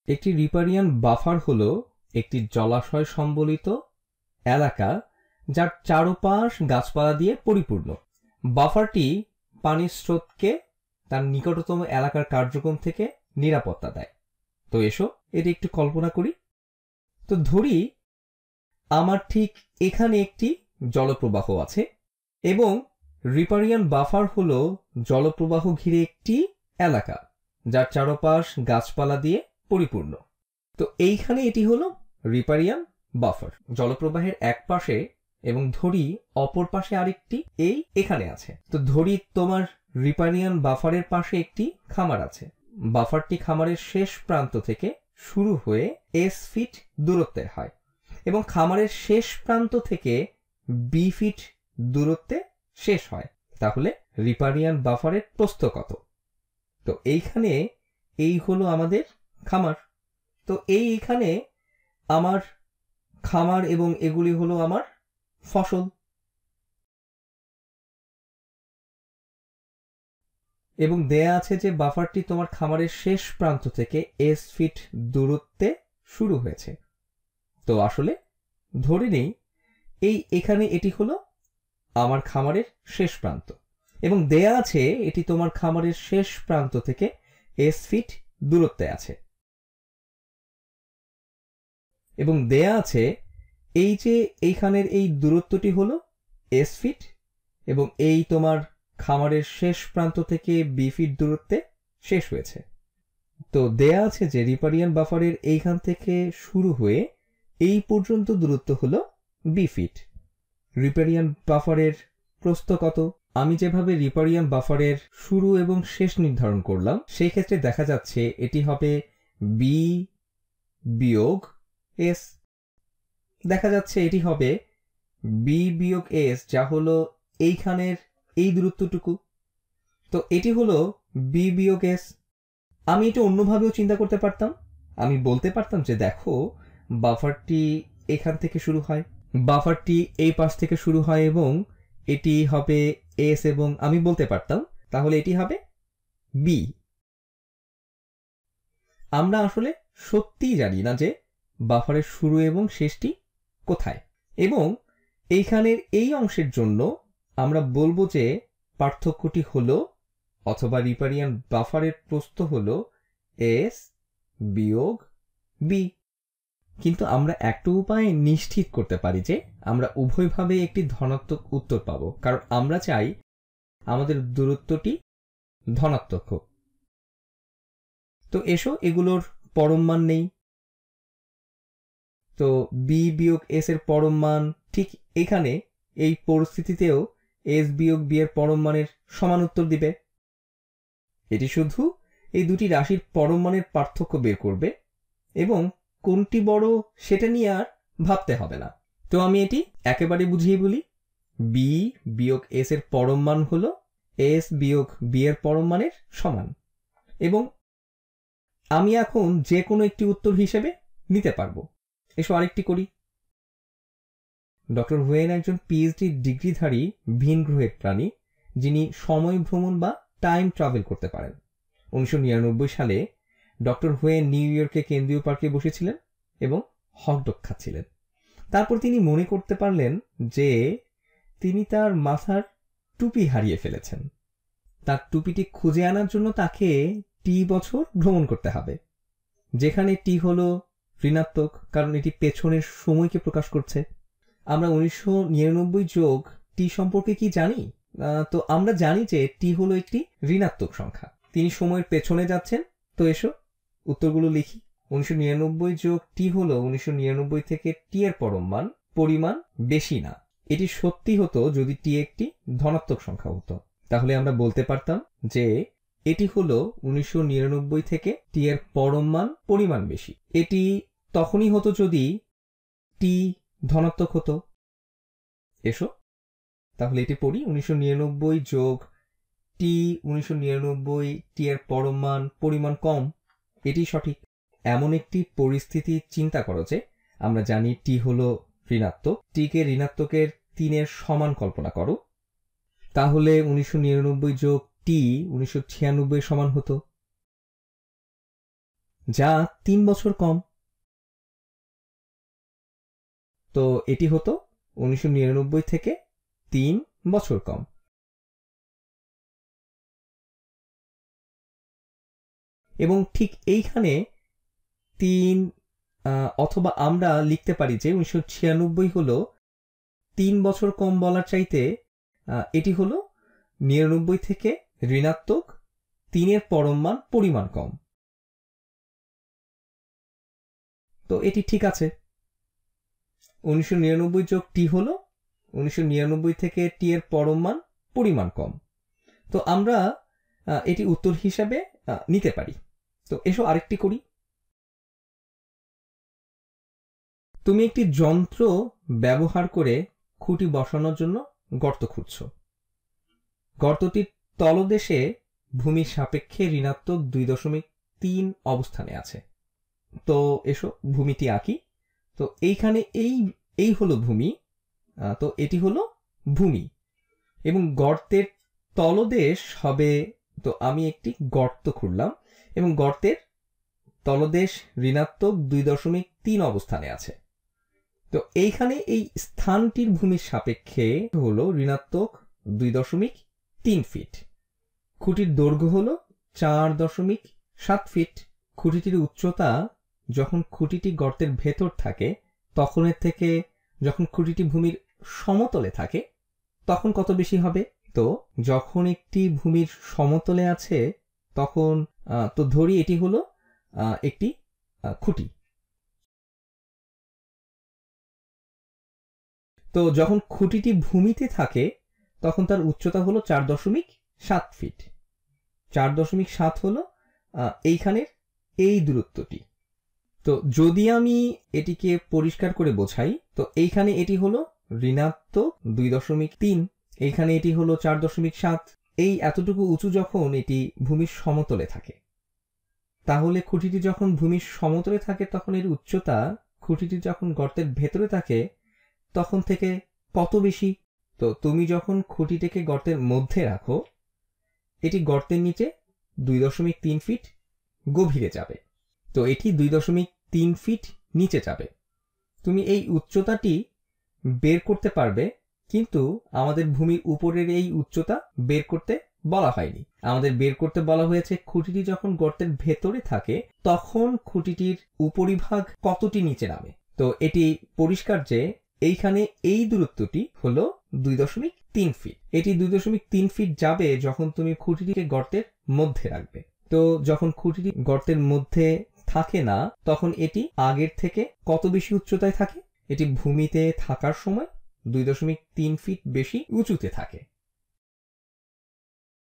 একটি রিপারিয়ান বাফার হলো একটি জলাশয় সম্বলিত এলাকা যার চারপাশ গাছপালা দিয়ে পরিপূর্ণ। বাফারটি পানির স্রোতকে তার নিকটতম এলাকার কার্যক্রম থেকে নিরাপত্তা দেয়। তো এসো এটি একটু কল্পনা করি। তো ধরি আমার ঠিক এখানে একটি জলপ্রবাহ আছে এবং রিপারিয়ান বাফার হলো জলপ্রবাহ ঘিরে একটি এলাকা যার চারপাশ গাছপালা দিয়ে পরিপূর্ণ। তো এইখানে এটি হলো রিপারিয়ান বাফার, জলপ্রবাহের এক পাশে, এবং ধরি অপর পাশে আরেকটি এখানে আছে। তো ধরি তোমার রিপারিয়ান বাফারের পাশে একটি খামার আছে। বাফারটি খামারের শেষ প্রান্ত থেকে শুরু হয়ে S ফিট দূরত্বে হয় এবং খামারের শেষ প্রান্ত থেকে B ফিট দূরত্বে শেষ হয়। তাহলে রিপারিয়ান বাফারের প্রস্থ কত? তো এইখানে এই হলো আমাদের খামার। তো এইখানে আমার খামার এবং এগুলি হলো আমার ফসল। এবং দেয়া আছে যে বাফারটি তোমার খামারের শেষ প্রান্ত থেকে S ফিট দূরত্বে শুরু হয়েছে। তো আসলে ধরে নেই এখানে এটি হলো আমার খামারের শেষ প্রান্ত এবং দেয়া আছে এটি তোমার খামারের শেষ প্রান্ত থেকে S ফিট দূরত্বে আছে। এবং দেয়া আছে এইখানের এই দূরত্বটি হলো S ফিট এবং তোমার খামারের শেষ প্রান্ত থেকে B ফিট দূরত্বে শেষ হয়েছে। তো দেয়া আছে যে রিপারিয়ান বাফারের এইখান থেকে শুরু হয়ে এই পর্যন্ত দূরত্ব হলো B ফিট। রিপারিয়ান বাফারের প্রস্থ কত? আমি যেভাবে রিপারিয়ান বাফারের শুরু এবং শেষ নির্ধারণ করলাম সেই ক্ষেত্রে দেখা যাচ্ছে এটি হবে B বিয়োগ S। দেখা যাচ্ছে এটি হবে B বিয়োগ S, যা হলো এইখানের এই দূরত্বটুকু। তো এটি হলো B বিয়োগ S। আমি এটা অন্যভাবেও চিন্তা করতে পারতাম। আমি বলতে পারতাম যে দেখো বাফারটি এখান থেকে শুরু হয়, বাফারটি এই পাশ থেকে শুরু হয় এবং এটি হবে S, এবং আমি বলতে পারতাম তাহলে এটি হবে B। আমরা আসলে সত্যিই জানি না যে বাফারের শুরু এবং শেষটি কোথায়, এবং এইখানের এই অংশের জন্য আমরা বলবো যে পার্থক্যটি হলো, অথবা রিপারিয়ান বাফারের প্রস্থ হলো S বিয়োগ B। কিন্তু আমরা একটা উপায়ে নিশ্চিত করতে পারি যে আমরা উভয়ভাবে একটি ধনাত্মক উত্তর পাবো, কারণ আমরা চাই আমাদের দূরত্বটি ধনাত্মক হোক। তো এসো এগুলোর পরম মান নেই। তো B বিয়োগ S এর পরম মান ঠিক এখানে এই পরিস্থিতিতেও S বিয়োগ B এর পরম মানের সমান উত্তর দিবে। এটি শুধু এই দুটি রাশির পরম মানের পার্থক্য বের করবে এবং কোনটি বড় সেটা নিয়ে আর ভাবতে হবে না। তো আমি এটি একেবারে বুঝিয়ে বলি। B বিয়োগ S এর পরম মান হলো S বিয়োগ B এর পরম মানের সমান, এবং আমি এখন যে কোনো একটি উত্তর হিসেবে নিতে পারবো। এসো আরেকটি করি। ডক্টর হুয়েন একজন PhD ডিগ্রিধারী ভিন গ্রহের প্রাণী, যিনি সময় ভ্রমণ বা টাইম ট্রাভেল করতে পারেন। 1999 সালে ডক্টর হুয়েন নিউ ইয়র্কে কেন্দ্রীয় পার্কে বসেছিলেন এবং হটডগ খাচ্ছিলেন। তারপর তিনি মনে করতে পারলেন যে তিনি তার মাথার টুপি হারিয়ে ফেলেছেন। তার টুপিটি খুঁজে আনার জন্য তাকে T বছর ভ্রমণ করতে হবে, যেখানে T হলো ঋণাত্মক, কারণ এটি পেছনের সময়কে প্রকাশ করছে। আমরা 1999 যোগ T সম্পর্কে কি জানি? তো আমরা জানি যে T হলো একটি ঋণাত্মক সংখ্যা। তিনি সময়ের পেছনে যাচ্ছেন। তো এসো উত্তরগুলো লিখি। 1999 যোগ T হলো 1999 থেকে T এর পরিমাণ বেশি না। এটি সত্যি হতো যদি T একটি ধনাত্মক সংখ্যা হতো। তাহলে আমরা বলতে পারতাম যে এটি হলো 1999 থেকে T এর পরিমাণ বেশি। এটি তখনই হতো যদি T ধনাত্মক হতো। এসো তাহলে এটি পড়ি। 1999 যোগ T 1999 T এর পরিমাণ কম, এটি সঠিক। এমন একটি পরিস্থিতি চিন্তা করো যে আমরা জানি T হলো ঋণাত্মক, T কে ঋণাত্মকের 3 এর সমান কল্পনা করো। তাহলে 1999 যোগ T 1996 সমান হতো। যা 3 বছর কম। তো এটি হতো 1999 থেকে 3 বছর কম। এবং ঠিক এইখানে 3 অথবা আমরা লিখতে পারি যে 1996 হলো 3 বছর কম বলার চাইতে এটি হলো 99 থেকে ঋণাত্মক 3-এর পরম মান পরিমাণ কম। তো এটি ঠিক আছে। 1999 যোগ টি হলো 1999 থেকে টি এর পরম মান পরিমাণ কম। তো আমরা এটি উত্তর হিসাবে নিতে পারি। তো এসো আরেকটি করি। তুমি একটি যন্ত্র ব্যবহার করে খুঁটি বসানোর জন্য গর্ত খুঁড়ছো। গর্তটির তলদেশে ভূমির সাপেক্ষে ঋণাত্মক 2.3 অবস্থানে আছে। তো এসো ভূমিটি আঁকি। তো এইখানে এই হলো ভূমি। তো এটি হলো ভূমি এবং গর্তের তলদেশ হবে, তো আমি একটি গর্ত খুঁড়লাম এবং গর্তের তলদেশ ঋণাত্মক 2.3 অবস্থানে আছে। তো এইখানে এই স্থানটির ভূমির সাপেক্ষে হলো ঋণাত্মক 2.3 ফিট। খুঁটির দৈর্ঘ্য হলো 4.7 ফিট। খুঁটিটির উচ্চতা যখন খুঁটিটি গর্তের ভেতর থাকে তখনের থেকে যখন খুঁটিটি ভূমির সমতলে থাকে তখন কত বেশি হবে? তো যখন একটি ভূমির সমতলে আছে তখন তো ধরি এটি হলো একটি খুঁটি। তো যখন খুঁটিটি ভূমিতে থাকে তখন তার উচ্চতা হলো 4.7 ফিট। 4.7 হলো এইখানের এই দূরত্বটি। তো যদি আমি এটিকে পরিষ্কার করে বোঝাই, তো এইখানে এটি হলো ঋণাত্মক 2.3, এইখানে এটি হলো 4.7। এই এতটুকু উঁচু যখন এটি ভূমির সমতলে থাকে, তাহলে খুঁটিটি যখন ভূমির সমতলে থাকে তখন এর উচ্চতা খুঁটিটি যখন গর্তের ভেতরে থাকে তখন থেকে কত বেশি? তো তুমি যখন খুঁটিটিকে গর্তের মধ্যে রাখো এটি গর্তের নিচে 2.3 ফিট গভীরে যাবে। তো এটি 2.3 ফিট নিচে যাবে। তুমি এই উচ্চতাটি বের করতে পারবে, কিন্তু আমাদের ভূমির উপরের এই উচ্চতা বের করতে বলা হয়নি। আমাদের বের করতে বলা হয়েছে খুঁটিটি যখন গর্তের ভেতরে থাকে তখন খুঁটিটির উপরিভাগ কতটি নিচে নামে। তো এটি পরিষ্কার যে এইখানে এই দূরত্বটি হলো 2.3 ফিট। এটি 2.3 ফিট যাবে যখন তুমি খুঁটিটিকে গর্তের মধ্যে রাখবে। তো যখন খুঁটিটি গর্তের মধ্যে থাকে না তখন এটি আগের থেকে কত বেশি উচ্চতায় থাকে? এটি ভূমিতে থাকার সময় 2.3 ফিট বেশি উঁচুতে থাকে।